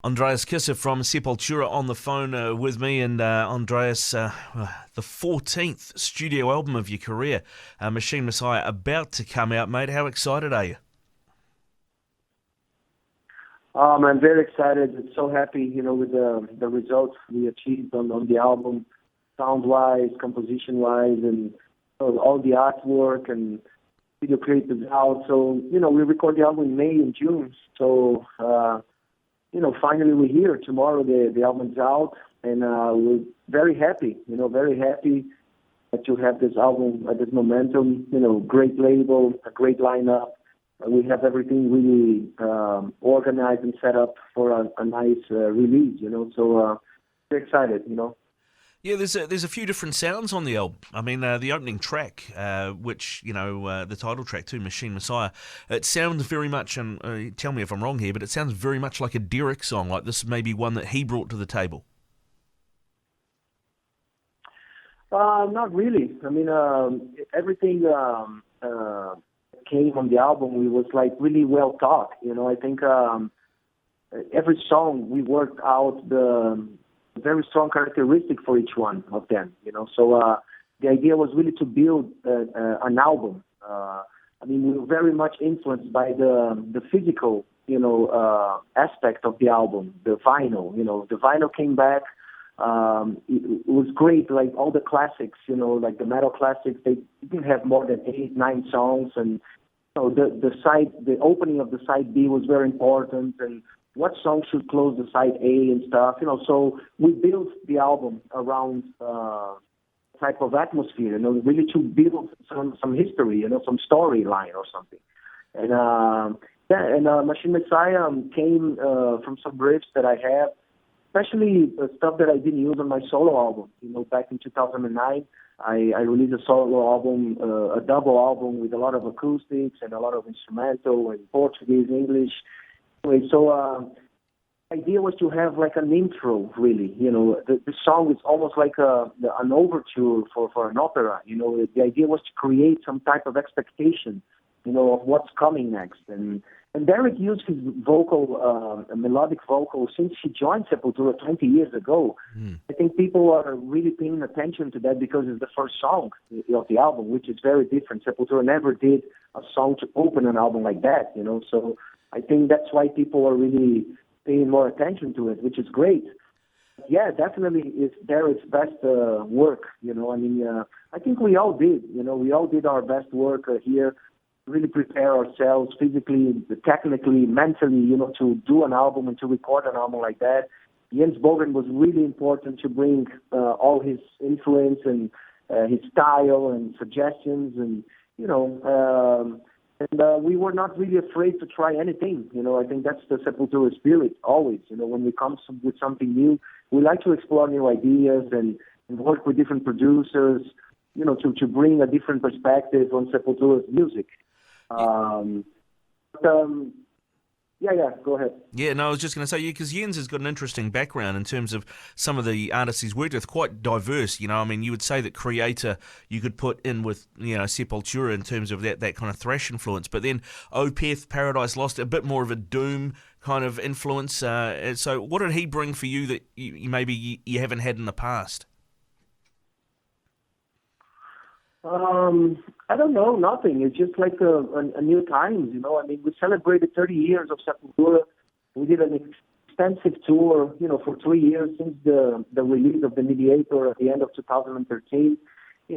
Andreas Kisser from Sepultura on the phone with me, and Andreas, the 14th studio album of your career, Machine Messiah, about to come out, mate. How excited are you? I'm very excited. So happy, with the results we achieved on the album, sound-wise, composition-wise, and all the artwork and video clip is out. So, we record the album in May and June. So, finally we're here. Tomorrow the album's out, and we're very happy, very happy to have this album at this momentum, great label, a great lineup. We have everything really organized and set up for a nice release, so we're excited. Yeah, there's a few different sounds on the album. I mean, the opening track, which, the title track too, Machine Messiah, it sounds very much, and tell me if I'm wrong here, but it sounds very much like a Derek song, like this may be one that he brought to the table. Not really. I mean, everything came on the album. It was like really well thought. I think every song we worked out the very strong characteristic for each one of them. So the idea was really to build an album. We were very much influenced by the physical, aspect of the album, the vinyl. The vinyl came back. It was great, like all the classics, like the metal classics, they didn't have more than 8, 9 songs, and the opening of the side B was very important, and what song should close the side A and stuff, so we built the album around type of atmosphere, really to build some history, some storyline or something. And Machine Messiah came from some riffs that I have, especially stuff that I didn't use on my solo album. Back in 2009, I released a solo album, a double album with a lot of acoustics and a lot of instrumental and Portuguese, English. Anyway, so the idea was to have like an intro, really. The song is almost like an overture for an opera. The idea was to create some type of expectation, of what's coming next. And Derek used his vocal, melodic vocal, since he joined Sepultura 20 years ago. I think people are really paying attention to that because it's the first song of the album, which is very different. Sepultura never did a song to open an album like that, So I think that's why people are really paying more attention to it, which is great. Yeah, definitely it's Derek's best work, I think we all did, we all did our best work here, really prepare ourselves physically, technically, mentally, to do an album and to record an album like that. Jens Bogen was really important to bring all his influence and his style and suggestions, and we were not really afraid to try anything. I think that's the Sepultura spirit always. When we come with something new, we like to explore new ideas and work with different producers, to bring a different perspective on Sepultura's music. Yeah, go ahead. Yeah, no, I was just going to say, because Jens has got an interesting background in terms of some of the artists he's worked with, quite diverse, you would say that Creator you could put in with, Sepultura in terms of that kind of thrash influence, but then Opeth, Paradise Lost, a bit more of a doom kind of influence. So what did he bring for you that maybe you haven't had in the past? I don't know, nothing. It's just like a new times, we celebrated 30 years of Sepultura. We did an extensive tour, for 3 years since the release of The Mediator at the end of 2013. We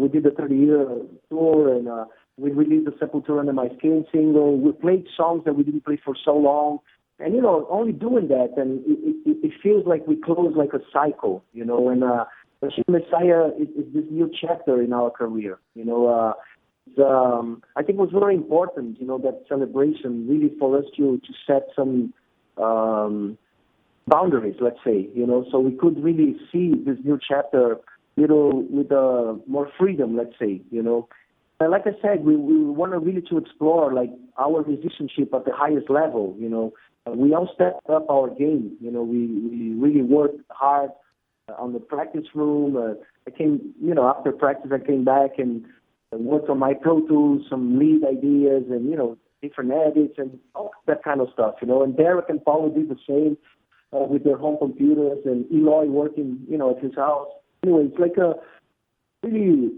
did the 30-year tour, and we released the Sepultura Under My Skin single. We played songs that we didn't play for so long. And, only doing that, and it feels like we close like a cycle, and Machine Messiah is this new chapter in our career. I think it was very important, that celebration really for us to set some boundaries, let's say, so we could really see this new chapter, with more freedom, let's say, And like I said, we want to really to explore like our musicianship at the highest level. We all stepped up our game. We really worked hard on the practice room. I came, after practice, I came back and worked on my Pro Tools, some lead ideas, and different edits and all that kind of stuff, And Derek and Paulo did the same with their home computers, and Eloy working, at his house. Anyway, it's like a really,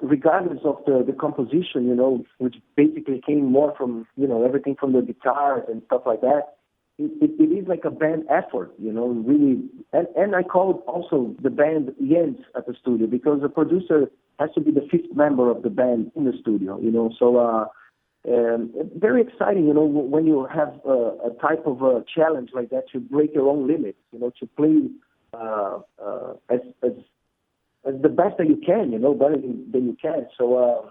regardless of the composition, which basically came more from, everything from the guitars and stuff like that. It is like a band effort, really. And I called also the band Jens at the studio, because the producer has to be the fifth member of the band in the studio, So very exciting, when you have a type of a challenge like that, to break your own limits, to play as the best that you can, better than you can. So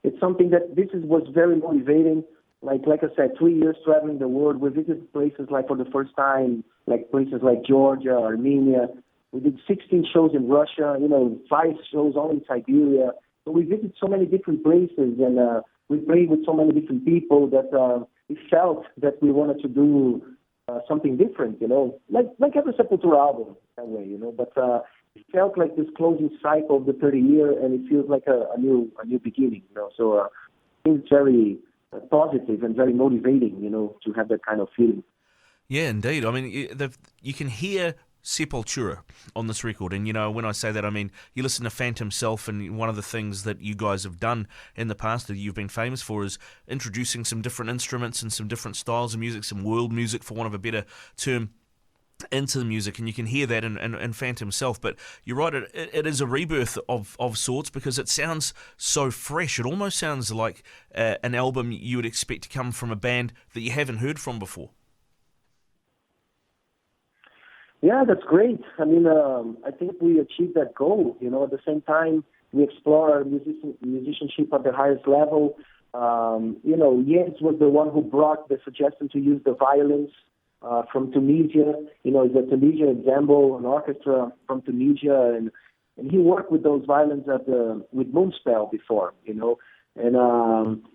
it's something that was very motivating. Like I said, 3 years traveling the world. We visited places like for the first time, like places like Georgia, Armenia. We did 16 shows in Russia, 5 shows all in Siberia. So we visited so many different places, and we played with so many different people that we felt that we wanted to do something different, like every Sepultura album that way, But it felt like this closing cycle of the 30 year, and it feels like a new beginning, So it's very positive and very motivating, to have that kind of feeling. Yeah, indeed. I mean, you can hear Sepultura on this record, and when I say that, I mean you listen to Phantom Self, and one of the things that you guys have done in the past that you've been famous for is introducing some different instruments and some different styles of music, some world music, for want of a better term, into the music, and you can hear that in Phantom Self. But you're right, it is a rebirth of sorts, because it sounds so fresh. It almost sounds like an album you would expect to come from a band that you haven't heard from before. Yeah, that's great. I mean, I think we achieved that goal. At the same time, we explore our musicianship at the highest level. Jens was the one who brought the suggestion to use the violins from Tunisia. It's a Tunisia ensemble, an orchestra from Tunisia, and he worked with those violins with Moonspell before. And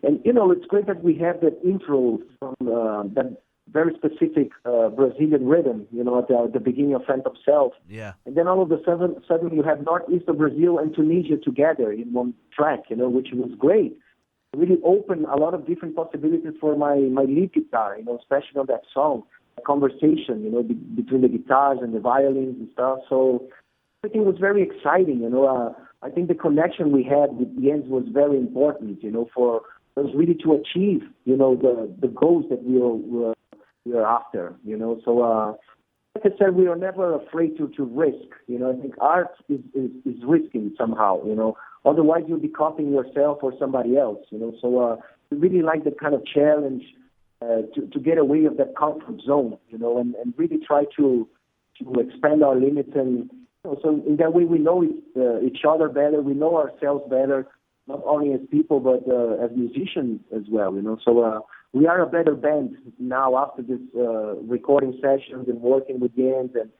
it's great that we have that intro from that very specific Brazilian rhythm, at the beginning of Phantom Self. Yeah. And then all of a sudden you have northeast of Brazil and Tunisia together in one track, which was great. It really opened a lot of different possibilities for my lead guitar, especially on that song. A conversation, between the guitars and the violins and stuff. So everything was very exciting, I think the connection we had with Jens was very important, for us really to achieve, the goals that we are after, So, like I said, we are never afraid to risk, I think art is risking somehow, Otherwise you'll be copying yourself or somebody else, So we really like that kind of challenge. To get away of that comfort zone, and really try to expand our limits, and so in that way we know each other better, we know ourselves better, not only as people but as musicians as well, So we are a better band now after this recording sessions and working with Jens and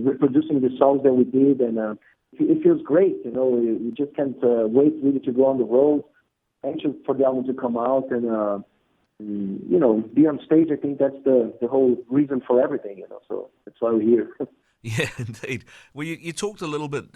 reproducing the songs that we did, and it feels great, We just can't wait really to go on the road, anxious for the album to come out, and be on stage. I think that's the whole reason for everything, So that's why we're here. Yeah, indeed. Well, you talked a little bit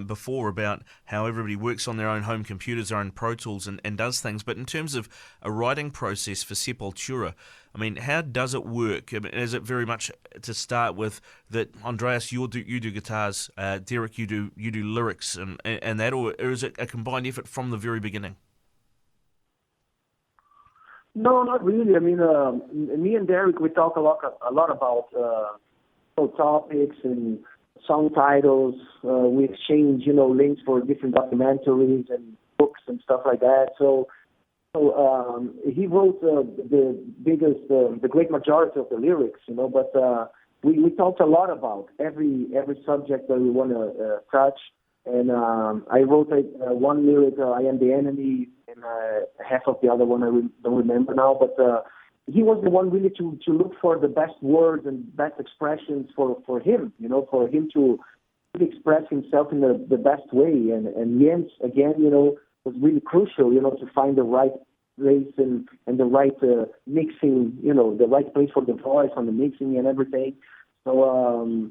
before about how everybody works on their own home computers, their own Pro Tools, and does things. But in terms of a writing process for Sepultura, I mean, how does it work? I mean, is it very much to start with that Andreas, you do guitars, Derek, you do lyrics, and that, or is it a combined effort from the very beginning? No, not really. I mean, me and Derek, we talk a lot about topics and song titles. We exchange, links for different documentaries and books and stuff like that. So he wrote the great majority of the lyrics, But we talked a lot about every subject that we want to touch. And I wrote one lyric, "I am the enemy," and half of the other one I don't remember now. But he was the one really to look for the best words and best expressions for him, for him to really express himself in the best way. And Jens, again, was really crucial, to find the right place and the right mixing, the right place for the voice on the mixing and everything. So,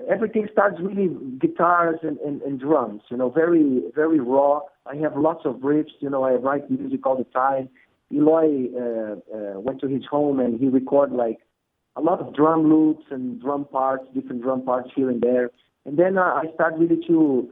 everything starts really guitars and drums, very, very raw, I have lots of riffs. I write music all the time. Eloy went to his home and he recorded like a lot of drum loops and drum parts, different drum parts here and there. And then I started really to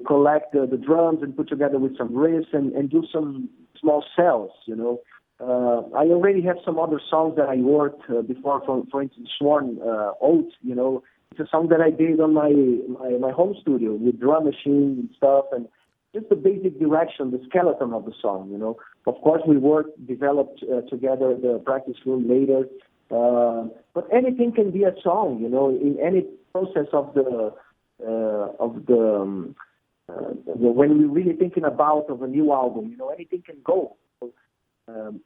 collect the drums and put together with some riffs and do some small cells. I already have some other songs that I worked before, for instance, Sworn Oath. It's a song that I did on my home studio with drum machine and stuff, and just the basic direction, the skeleton of the song. Of course, we developed together the practice room later. But anything can be a song, in any process of when we're really thinking about of a new album, anything can go.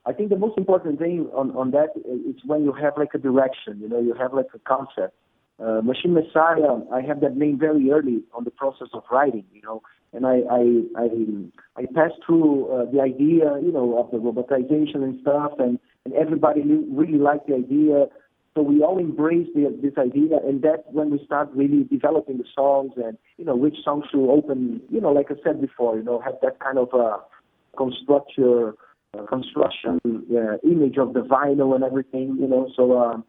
I think the most important thing on that is when you have like a direction, you have like a concept. Machine Messiah, I have that name very early on the process of writing, and I passed through the idea, of the robotization and stuff, and everybody really liked the idea. So we all embraced this idea, and that's when we start really developing the songs and, which songs should open, like I said before, have that kind of construction image of the vinyl and everything, So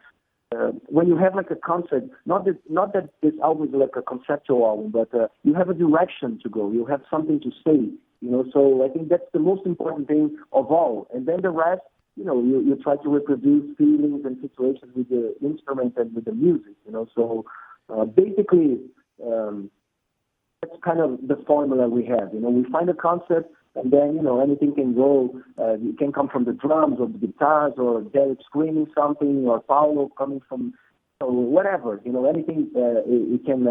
when you have like a concept, not that this album is like a conceptual album, but you have a direction to go. You have something to say, So I think that's the most important thing of all. And then the rest, you try to reproduce feelings and situations with the instrument and with the music, So basically, that's kind of the formula we have. We find a concept, and then, anything can go. It can come from the drums or the guitars or Derek screaming something or Paulo coming from, whatever. Anything it can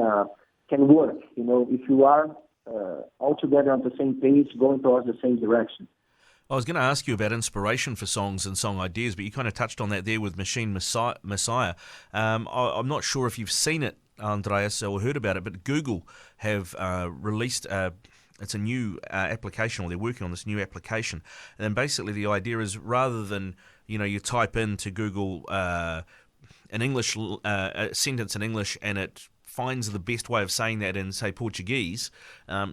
work. If you are all together on the same page, going towards the same direction. I was going to ask you about inspiration for songs and song ideas, but you kind of touched on that there with Machine Messiah. I'm not sure if you've seen it, Andreas, or heard about it, but Google have released it's a new application, or they're working on this new application. And then basically the idea is, rather than, you type into Google an English a sentence in English and it finds the best way of saying that in, say, Portuguese,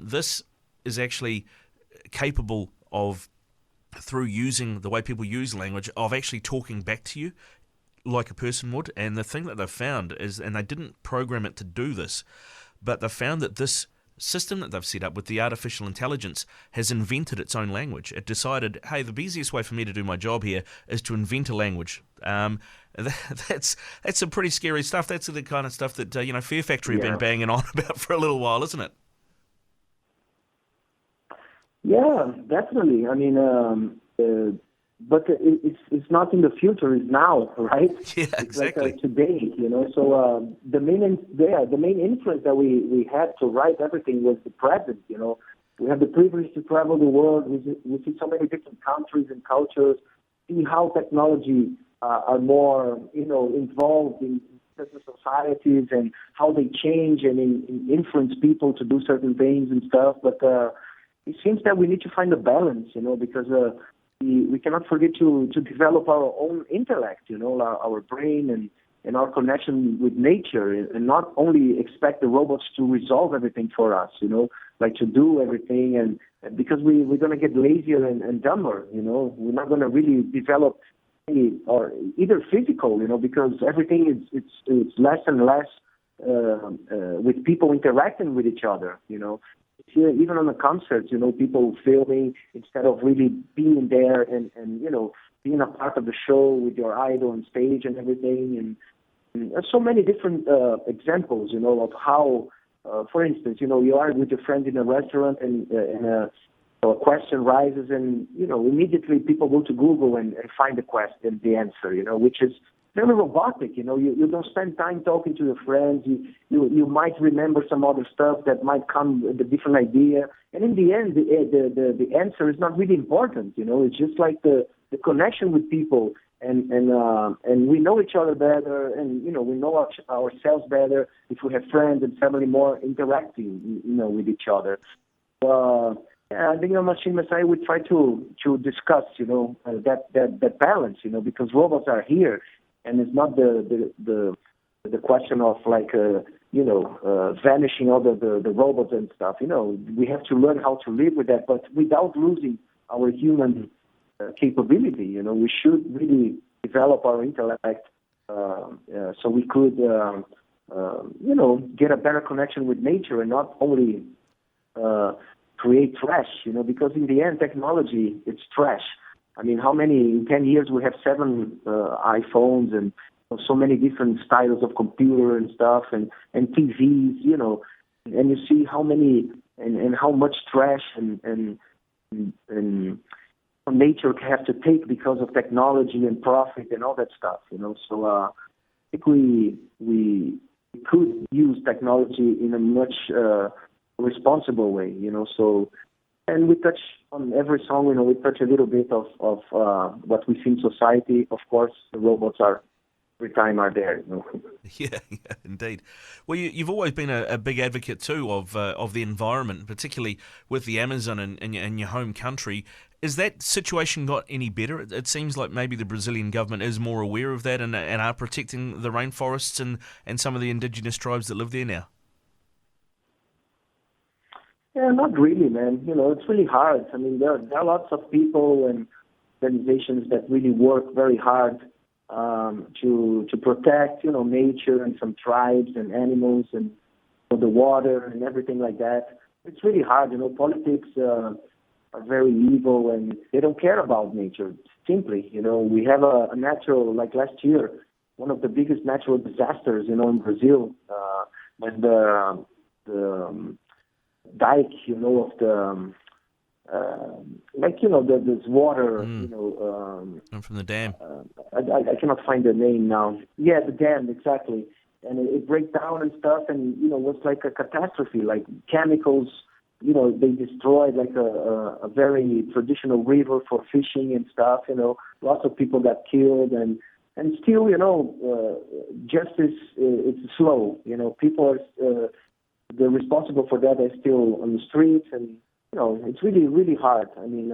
this is actually capable of, through using the way people use language, of actually talking back to you like a person would. And the thing that they've found is, and they didn't program it to do this, but they found that this system that they've set up with the artificial intelligence has invented its own language. It decided, hey, the easiest way for me to do my job here is to invent a language. That's some pretty scary stuff. That's the kind of stuff that Fear Factory have been banging on about for a little while, isn't it? Yeah, definitely. I mean, but it's not in the future; it's now, right? Yeah, it's exactly. Like today, So the main influence that we had to write everything was the present. We have the privilege to travel the world. We see so many different countries and cultures. See how technology are more, involved in certain societies and how they change and influence people to do certain things and stuff. But it seems that we need to find a balance, because we cannot forget to develop our own intellect, our brain and our connection with nature, and not only expect the robots to resolve everything for us, like to do everything, and because we're going to get lazier and dumber, we're not going to really develop or either physical, because everything is less and less with people interacting with each other, Here, even on the concerts, people filming instead of really being there and being a part of the show with your idol on stage and everything. And there's so many different examples, of how, for instance, you are with your friend in a restaurant and a question rises and, immediately people go to Google and find the answer, which is very robotic. You don't spend time talking to your friends. You might remember some other stuff that might come with a different idea. And in the end, the answer is not really important. It's just like the connection with people, and we know each other better, and we know ourselves better if we have friends and family more interacting, with each other. I think on Machine Messiah we try to discuss, that balance, because robots are here. And it's not the question of like vanishing all the robots and stuff. We have to learn how to live with that, but without losing our human capability. We should really develop our intellect so we could, get a better connection with nature and not only create trash, because in the end, technology, it's trash. I mean, in 10 years we have 7 iPhones and so many different styles of computer and stuff and TVs, and you see how many and how much trash and nature have to take because of technology and profit and all that stuff, So I think we could use technology in a much responsible way, So, and we touch on every song, we touch a little bit of what we see in society. Of course, the robots every time are there. Yeah, indeed. Well, you've always been a big advocate too of the environment, particularly with the Amazon in your home country. Is that situation got any better? It seems like maybe the Brazilian government is more aware of that and are protecting the rainforests and some of the indigenous tribes that live there now. Yeah, not really, man. It's really hard. I mean, there are lots of people and organizations that really work very hard to protect, nature and some tribes and animals and the water and everything like that. It's really hard. Politics are very evil and they don't care about nature. Simply, we have a natural, like last year, one of the biggest natural disasters, in Brazil, when the dike, of the this water, from the dam. I cannot find the name now. Yeah, the dam, exactly. And it breaks down and stuff, and it was like a catastrophe. Like chemicals, they destroyed like a very traditional river for fishing and stuff. Lots of people got killed, and still, justice it's slow. People are the responsible for that are still on the streets, and it's really, really hard. I mean,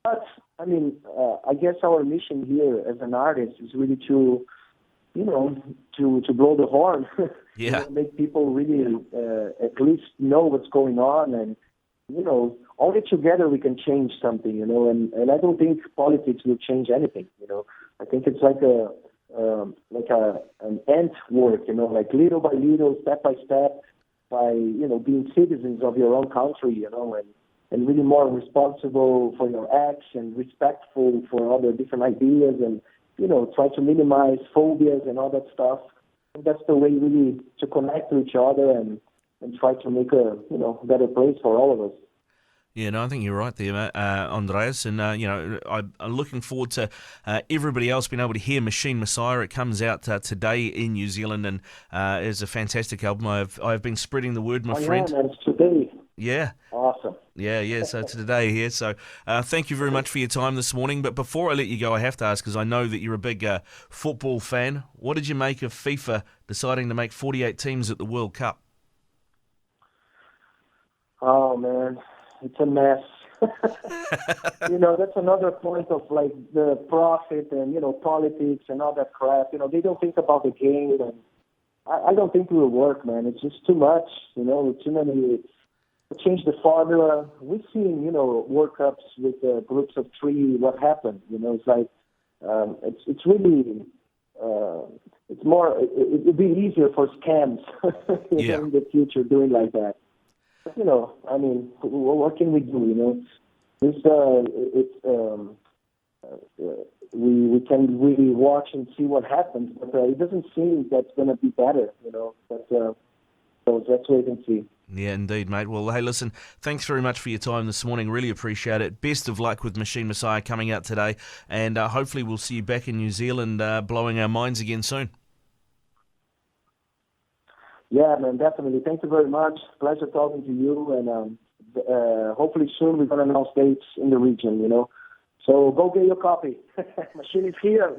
I guess our mission here as an artist is really to blow the horn. Yeah. Make people really at least know what's going on, and only together we can change something. And I don't think politics will change anything. I think it's like an ant work. Like little by little, step by step. By being citizens of your own country, and really more responsible for your acts and respectful for other different ideas, and try to minimize phobias and all that stuff. And that's the way really to connect to each other and try to make a better place for all of us. Yeah, no, I think you're right there, Andreas, and I'm looking forward to everybody else being able to hear Machine Messiah. It comes out today in New Zealand, and is a fantastic album. I've been spreading the word, my friend. Yeah, man, it's today. Yeah. Awesome. Yeah, so it's today here. So thank you very much for your time this morning. But before I let you go, I have to ask, because I know that you're a big football fan, what did you make of FIFA deciding to make 48 teams at the World Cup? Oh, man. It's a mess. That's another point of like the profit and, politics and all that crap. They don't think about the game, and I don't think it will work, man. It's just too much, too many. Change the formula. We've seen, World Cups with groups of 3, what happened. It's like, it's really, it's more, it'd be easier for scams in the future doing like that. I mean, what can we do? We can really watch and see what happens, but it doesn't seem that's going to be better. But so let's wait and see. Yeah, indeed, mate. Well, hey, listen, thanks very much for your time this morning. Really appreciate it. Best of luck with Machine Messiah coming out today, and hopefully we'll see you back in New Zealand blowing our minds again soon. Yeah, man, definitely. Thank you very much. Pleasure talking to you, and hopefully soon we're going to announce dates in the region, So go get your copy. Machine is here.